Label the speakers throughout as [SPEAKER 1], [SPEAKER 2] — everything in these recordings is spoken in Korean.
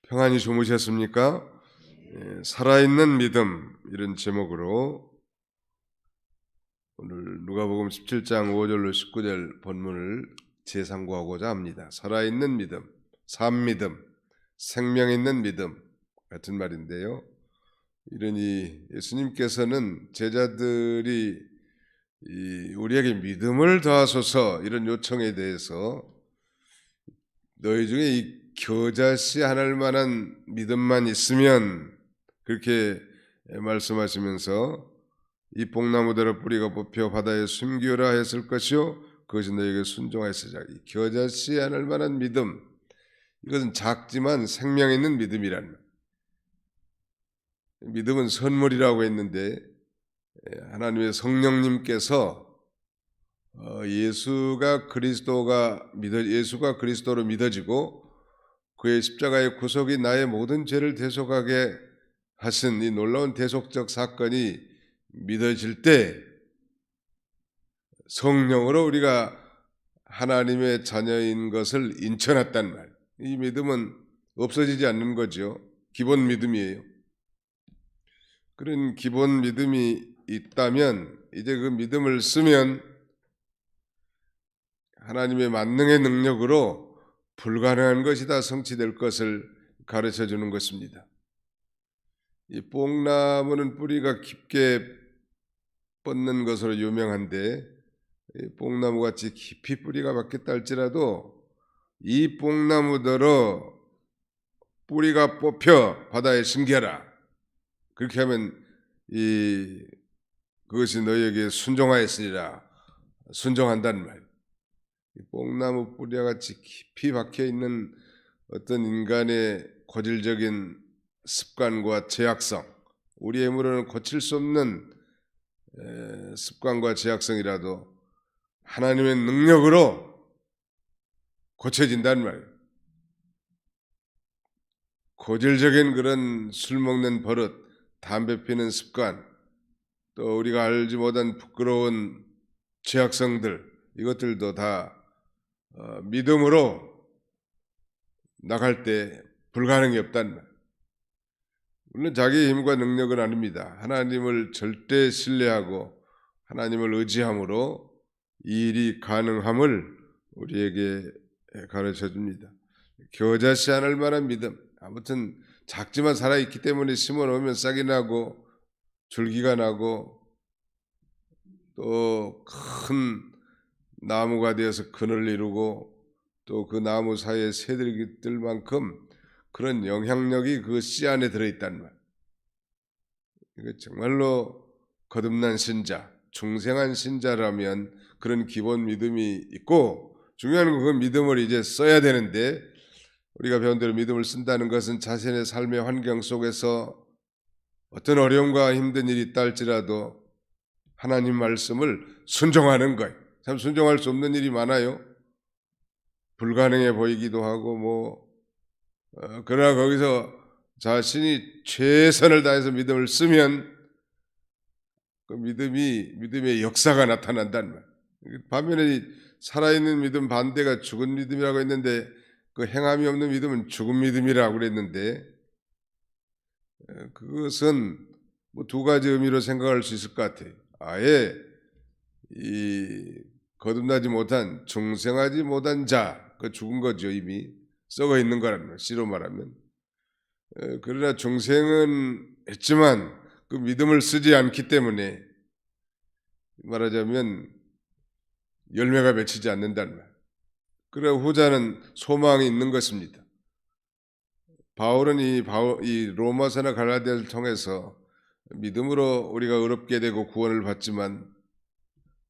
[SPEAKER 1] 평안히 주무셨습니까? 살아있는 믿음 이런 제목으로 오늘 누가복음 17장 5절로 19절 본문을 재상고하고자 합니다. 살아있는 믿음, 산 믿음, 생명 있는 믿음 같은 말인데요. 이러니 예수님께서는 제자들이 우리에게 믿음을 더하소서 이런 요청에 대해서 너희 중에 이 겨자씨 하나일 만한 믿음만 있으면 그렇게 말씀하시면서 이 뽕나무대로 뿌리가 뽑혀 바다에 숨기라 했을 것이요 그것이 너에게 순종하였으리라. 이 겨자씨 하나일 만한 믿음, 이것은 작지만 생명 있는 믿음이라는 말. 믿음은 선물이라고 했는데 하나님의 성령님께서 예수가 그리스도로 믿어지고 그의 십자가의 구속이 나의 모든 죄를 대속하게 하신 이 놀라운 대속적 사건이 믿어질 때 성령으로 우리가 하나님의 자녀인 것을 인쳐놨단 말. 이 믿음은 없어지지 않는 거죠. 기본 믿음이에요. 그런 기본 믿음이 있다면 이제 그 믿음을 쓰면 하나님의 만능의 능력으로 불가능한 것이 다 성취될 것을 가르쳐 주는 것입니다. 이 뽕나무는 뿌리가 깊게 뻗는 것으로 유명한데 뽕나무같이 깊이 뿌리가 박혔다 할지라도 이 뽕나무더러 뿌리가 뽑혀 바다에 숨겨라. 그렇게 하면 그것이 너희에게 순종하였으리라. 순종한다는 말. 뽕나무 뿌리같이 깊이 박혀있는 어떤 인간의 고질적인 습관과 죄악성, 우리의 힘으로는 고칠 수 없는 습관과 죄악성이라도 하나님의 능력으로 고쳐진다는 말이에요. 고질적인 그런 술 먹는 버릇, 담배 피는 습관, 또 우리가 알지 못한 부끄러운 죄악성들, 이것들도 다 믿음으로 나갈 때 불가능이 없다는 말. 물론 자기의 힘과 능력은 아닙니다. 하나님을 절대 신뢰하고 하나님을 의지함으로 이 일이 가능함을 우리에게 가르쳐 줍니다. 겨자씨 하나일 만한 믿음. 아무튼 작지만 살아있기 때문에 심어놓으면 싹이 나고 줄기가 나고 또 큰 나무가 되어서 그늘을 이루고 또 그 나무 사이에 새들만큼 그런 영향력이 그 씨 안에 들어있단 말. 이거 정말로 거듭난 신자, 중생한 신자라면 그런 기본 믿음이 있고, 중요한 건 그 믿음을 이제 써야 되는데, 우리가 배운 대로 믿음을 쓴다는 것은 자신의 삶의 환경 속에서 어떤 어려움과 힘든 일이 있다 할지라도 하나님 말씀을 순종하는 거예요. 참 순종할 수 없는 일이 많아요. 불가능해 보이기도 하고 그러나 거기서 자신이 최선을 다해서 믿음을 쓰면 그 믿음의 역사가 나타난다는 말. 반면에 살아있는 믿음 반대가 죽은 믿음이라고 했는데 그 행함이 없는 믿음은 죽은 믿음이라고 그랬는데 그것은 두 가지 의미로 생각할 수 있을 것 같아요. 아예 거듭나지 못한 중생하지 못한 자, 그 죽은 거죠. 이미 썩어 있는 거라는 말, 씨로 말하면. 그러나 중생은 했지만 그 믿음을 쓰지 않기 때문에 말하자면 열매가 맺히지 않는다는 말. 그래 후자는 소망이 있는 것입니다. 바울은 이 로마서나 갈라디아를 통해서 믿음으로 우리가 의롭게 되고 구원을 받지만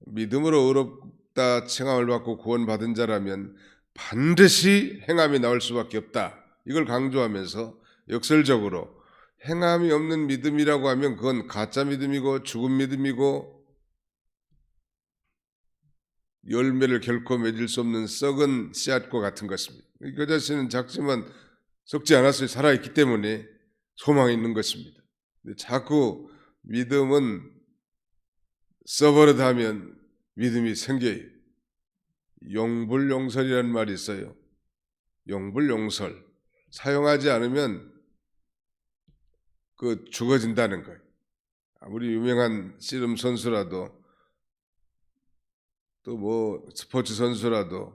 [SPEAKER 1] 믿음으로 의롭다 칭함을 받고 구원받은 자라면 반드시 행함이 나올 수밖에 없다. 이걸 강조하면서 역설적으로 행함이 없는 믿음이라고 하면 그건 가짜 믿음이고 죽은 믿음이고 열매를 결코 맺을 수 없는 썩은 씨앗과 같은 것입니다. 그 자신은 작지만 썩지 않았어요. 살아있기 때문에 소망이 있는 것입니다. 근데 자꾸 믿음은 써버릇 하면 믿음이 생겨요. 용불용설이라는 말이 있어요. 용불용설. 사용하지 않으면 그 죽어진다는 거예요. 아무리 유명한 씨름 선수라도 또 뭐 스포츠 선수라도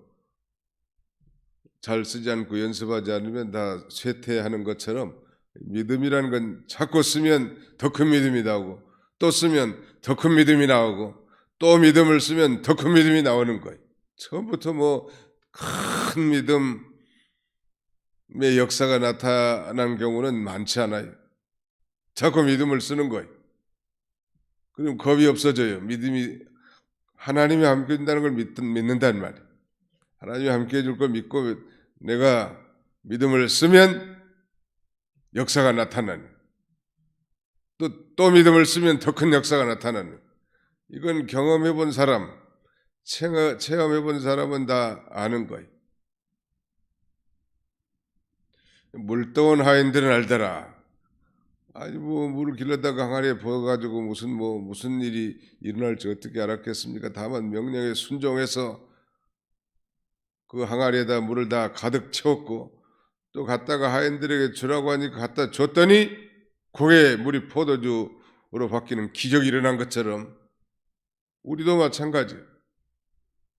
[SPEAKER 1] 잘 쓰지 않고 연습하지 않으면 다 쇠퇴하는 것처럼 믿음이라는 건 자꾸 쓰면 더 큰 믿음이 나오고 또 쓰면 더 큰 믿음이 나오고 또 믿음을 쓰면 더 큰 믿음이 나오는 거예요. 처음부터 뭐 큰 믿음의 역사가 나타난 경우는 많지 않아요. 자꾸 믿음을 쓰는 거예요. 그럼 겁이 없어져요. 믿음이 하나님이 함께 해준다는 걸 믿는단 말이에요. 하나님이 함께 해줄 걸 믿고 내가 믿음을 쓰면 역사가 나타나는, 또 믿음을 쓰면 더 큰 역사가 나타나는, 이건 경험해 본 사람, 체험해 본 사람은 다 아는 거예요. 물떠온 하인들은 알더라. 아니 뭐 물을 길러다가 항아리에 부어가지고 무슨 일이 일어날지 어떻게 알았겠습니까? 다만 명령에 순종해서 그 항아리에다 물을 다 가득 채웠고 또 갔다가 하인들에게 주라고 하니까 갖다 줬더니 그게 물이 포도주로 바뀌는 기적이 일어난 것처럼 우리도 마찬가지.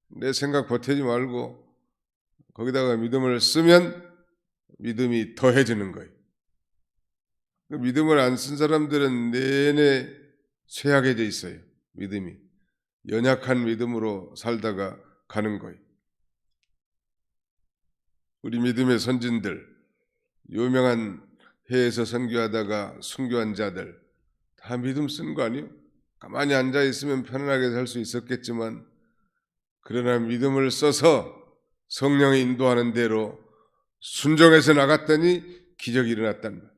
[SPEAKER 1] 내 생각 보태지 말고 거기다가 믿음을 쓰면 믿음이 더해지는 거예요. 그 믿음을 안 쓴 사람들은 내내 쇠약해져 있어요. 믿음이. 연약한 믿음으로 살다가 가는 거예요. 우리 믿음의 선진들, 유명한 해에서 선교하다가 순교한 자들 다 믿음 쓴 거 아니에요? 가만히 앉아 있으면 편안하게 살 수 있었겠지만 그러나 믿음을 써서 성령이 인도하는 대로 순종해서 나갔더니 기적이 일어났단 말이에요.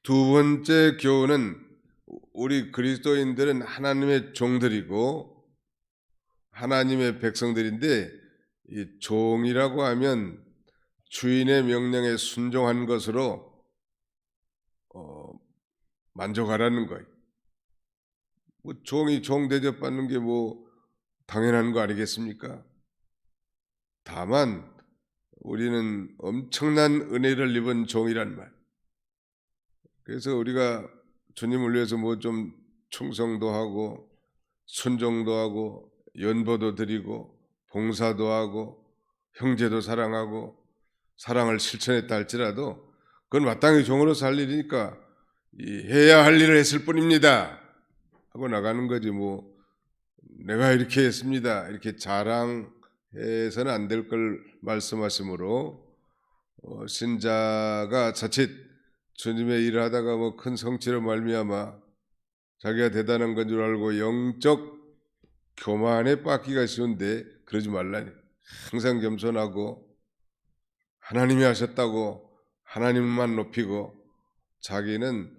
[SPEAKER 1] 두 번째 교훈은 우리 그리스도인들은 하나님의 종들이고 하나님의 백성들인데 이 종이라고 하면 주인의 명령에 순종한 것으로 만족하라는 거예요. 뭐 종이 종 대접받는 게 뭐 당연한 거 아니겠습니까? 다만 우리는 엄청난 은혜를 입은 종이란 말. 그래서 우리가 주님을 위해서 뭐 좀 충성도 하고 순종도 하고 연보도 드리고 봉사도 하고 형제도 사랑하고 사랑을 실천했다 할지라도 그건 마땅히 종으로 살 일이니까 해야 할 일을 했을 뿐입니다 하고 나가는 거지 뭐 내가 이렇게 했습니다 이렇게 자랑해서는 안 될 걸 말씀하시므로 신자가 자칫 주님의 일을 하다가 뭐 큰 성취를 말미암아 자기가 대단한 건 줄 알고 영적 교만에 빠기가 쉬운데 그러지 말라니. 항상 겸손하고 하나님이 하셨다고 하나님만 높이고 자기는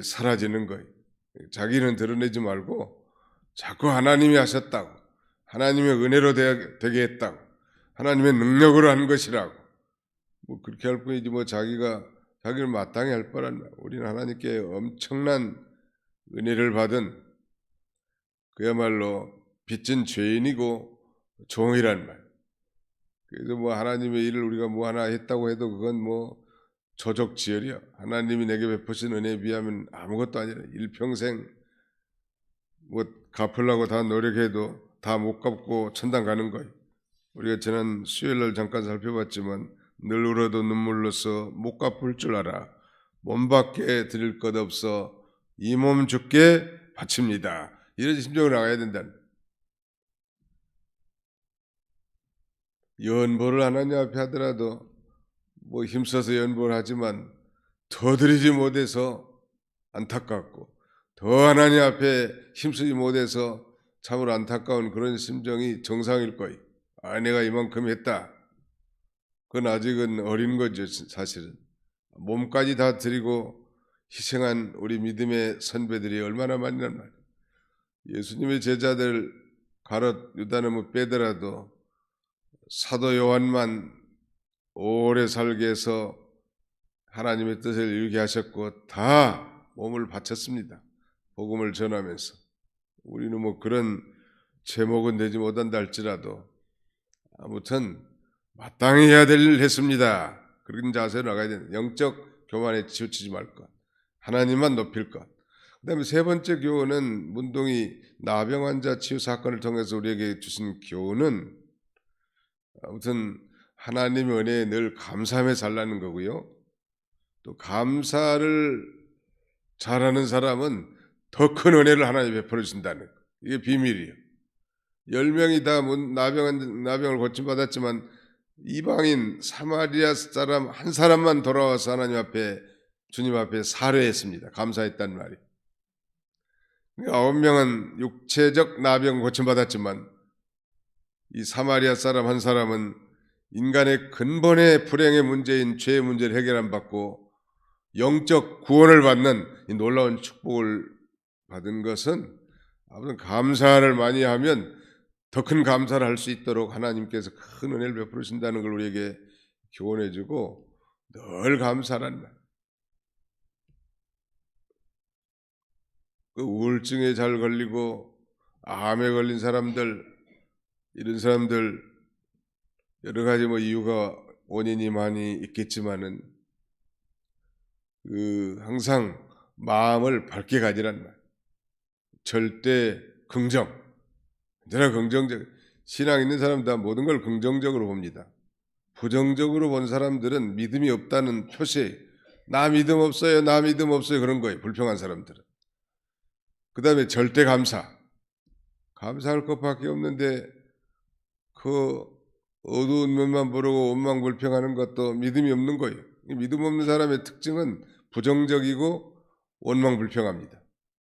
[SPEAKER 1] 사라지는 거예요. 자기는 드러내지 말고 자꾸 하나님이 하셨다고 하나님의 은혜로 되게 했다고 하나님의 능력으로 한 것이라고 뭐 그렇게 할 뿐이지 뭐 자기를 마땅히 할 바란 말. 우리는 하나님께 엄청난 은혜를 받은 그야말로 빚진 죄인이고 종이란 말. 그래서 뭐 하나님의 일을 우리가 뭐 하나 했다고 해도 그건 뭐 조적지열이야. 하나님이 내게 베푸신 은혜에 비하면 아무것도 아니라 일평생 뭐 갚으려고 다 노력해도 다 못 갚고 천당 가는 거예요. 우리가 지난 수요일날 잠깐 살펴봤지만 늘 울어도 눈물로써 못 갚을 줄 알아. 몸밖에 드릴 것 없어 이 몸 주께 바칩니다. 이런 심정으로 나가야 된다. 연보를 하나님 앞에 하더라도 뭐 힘써서 연보를 하지만 더 드리지 못해서 안타깝고 더 하나님 앞에 힘쓰지 못해서 참으로 안타까운 그런 심정이 정상일 거예요. 내가 이만큼 했다. 그건 아직은 어린 거죠. 사실은 몸까지 다 드리고 희생한 우리 믿음의 선배들이 얼마나 많이란 말이에요. 예수님의 제자들 가롯 유다는 뭐 빼더라도 사도 요한만 오래 살게 해서 하나님의 뜻을 이루게 하셨고 다 몸을 바쳤습니다. 복음을 전하면서. 우리는 뭐 그런 제목은 되지 못한다 할지라도 아무튼 마땅히 해야 될 일을 했습니다. 그런 자세로 나가야 되는 영적 교만에 치우치지 말 것. 하나님만 높일 것. 그다음에 세 번째 교훈은 문동이 나병 환자 치유 사건을 통해서 우리에게 주신 교훈은 아무튼 하나님의 은혜에 늘 감사하며 살라는 거고요. 또 감사를 잘하는 사람은 더 큰 은혜를 하나님 베풀어 주신다는 거. 이게 비밀이에요. 10명이 다 나병을 고침받았지만 이방인 사마리아 사람 한 사람만 돌아와서 하나님 앞에 주님 앞에 사례했습니다. 감사했단 말이에요. 9명은 육체적 나병 고침받았지만 이 사마리아 사람 한 사람은 인간의 근본의 불행의 문제인 죄의 문제를 해결 안 받고 영적 구원을 받는 이 놀라운 축복을 받은 것은 아무튼 감사를 많이 하면 더 큰 감사를 할 수 있도록 하나님께서 큰 은혜를 베푸신다는 걸 우리에게 교훈해 주고 늘 감사란 말. 그 우울증에 잘 걸리고 암에 걸린 사람들 이런 사람들 여러 가지 이유가 원인이 많이 있겠지만은 항상 마음을 밝게 가지란 말. 절대 긍정, 언제나 긍정적. 신앙 있는 사람은 다 모든 걸 긍정적으로 봅니다. 부정적으로 본 사람들은 믿음이 없다는 표시. 나 믿음 없어요, 나 믿음 없어요 그런 거예요. 불평한 사람들은. 그 다음에 절대 감사. 감사할 것밖에 없는데 그 어두운 면만 보고 원망 불평하는 것도 믿음이 없는 거예요. 믿음 없는 사람의 특징은 부정적이고 원망 불평합니다.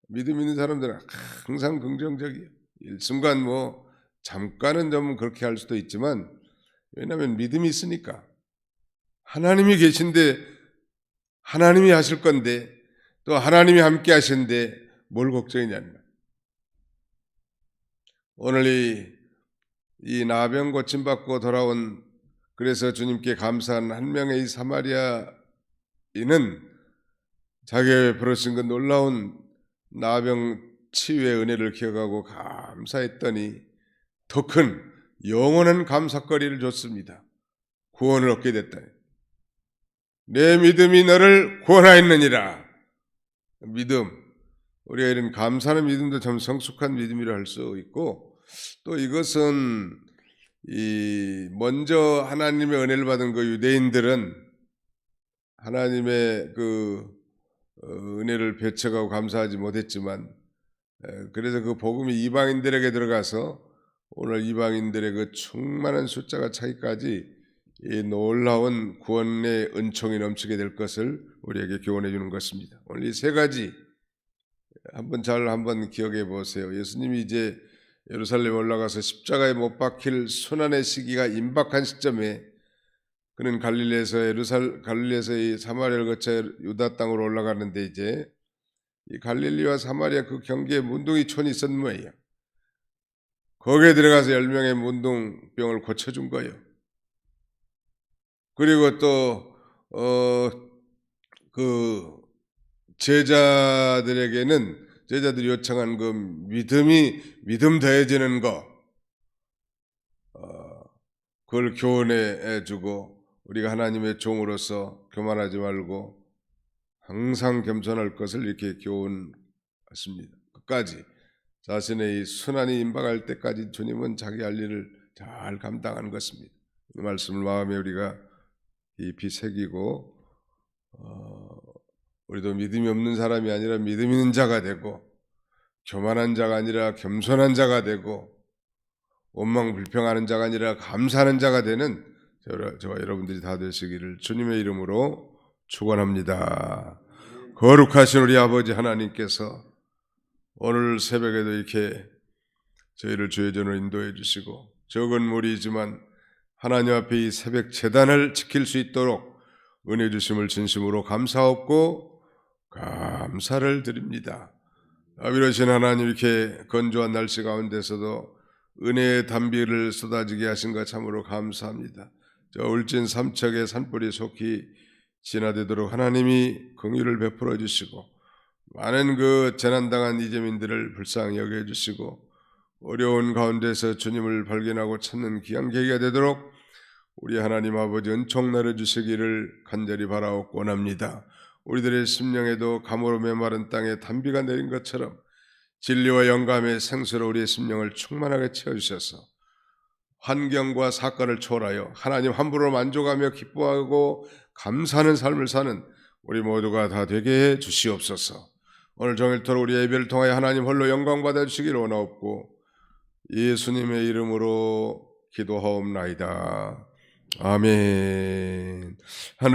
[SPEAKER 1] 믿음 있는 사람들은 항상 긍정적이에요. 일순간 잠깐은 좀 그렇게 할 수도 있지만 왜냐하면 믿음이 있으니까 하나님이 계신데 하나님이 하실 건데 또 하나님이 함께 하시는데 뭘 걱정이냐는 거예요. 오늘 이 나병 고침받고 돌아온 그래서 주님께 감사한 한 명의 이 사마리아인은 자기가 베푸신 그 놀라운 나병 치유의 은혜를 기억하고 감사했더니 더 큰 영원한 감사거리를 줬습니다. 구원을 얻게 됐다니. 내 믿음이 너를 구원하였느니라. 믿음. 우리가 이런 감사하는 믿음도 참 성숙한 믿음이라 할 수 있고 또 이것은 먼저 하나님의 은혜를 받은 그 유대인들은 하나님의 은혜를 배척하고 감사하지 못했지만 그래서 그 복음이 이방인들에게 들어가서 오늘 이방인들의 그 충만한 숫자가 차기까지 이 놀라운 구원의 은총이 넘치게 될 것을 우리에게 교훈해 주는 것입니다. 오늘 이 세 가지 한번 기억해 보세요. 예수님이 이제 예루살렘 올라가서 십자가에 못 박힐 순환의 시기가 임박한 시점에 그는 갈릴리에서 이 사마리아를 거쳐 유다 땅으로 올라가는데 이제 이 갈릴리와 사마리아 그 경계에 문둥이촌이 있었는 모양이에요. 거기에 들어가서 10명의 문둥병을 고쳐준 거예요. 그리고 또 그 제자들에게는 제자들이 요청한 그 믿음 더해지는 거 그걸 교훈해 주고 우리가 하나님의 종으로서 교만하지 말고 항상 겸손할 것을 이렇게 교훈하십니다. 끝까지 자신의 이 순환이 임박할 때까지 주님은 자기 할 일을 잘 감당하는 것입니다. 이 말씀을 마음에 우리가 깊이 새기고 우리도 믿음이 없는 사람이 아니라 믿음 있는 자가 되고 교만한 자가 아니라 겸손한 자가 되고 원망 불평하는 자가 아니라 감사하는 자가 되는 저와 여러분들이 다 되시기를 주님의 이름으로 축원합니다. 거룩하신 우리 아버지 하나님께서 오늘 새벽에도 이렇게 저희를 주의 전으로 인도해 주시고 적은 무리이지만 하나님 앞에 이 새벽 제단을 지킬 수 있도록 은혜 주심을 진심으로 감사하고 감사를 드립니다. 아비로신 하나님 이렇게 건조한 날씨 가운데서도 은혜의 단비를 쏟아지게 하신 것 참으로 감사합니다. 저 울진 삼척의 산불이 속히 진화되도록 하나님이 긍휼을 베풀어 주시고 많은 그 재난당한 이재민들을 불쌍히 여겨 주시고 어려운 가운데서 주님을 발견하고 찾는 귀한 계기가 되도록 우리 하나님 아버지 은총 내려주시기를 간절히 바라옵고 원합니다. 우리들의 심령에도 가물어 메마른 땅에 단비가 내린 것처럼 진리와 영감의 생수로 우리의 심령을 충만하게 채워주셔서 환경과 사건을 초월하여 하나님 함부로 만족하며 기뻐하고 감사하는 삶을 사는 우리 모두가 다 되게 해 주시옵소서. 오늘 종일토록 우리 예배를 통하여 하나님 홀로 영광 받아주시기를 원하옵고 예수님의 이름으로 기도하옵나이다. 아멘. 하늘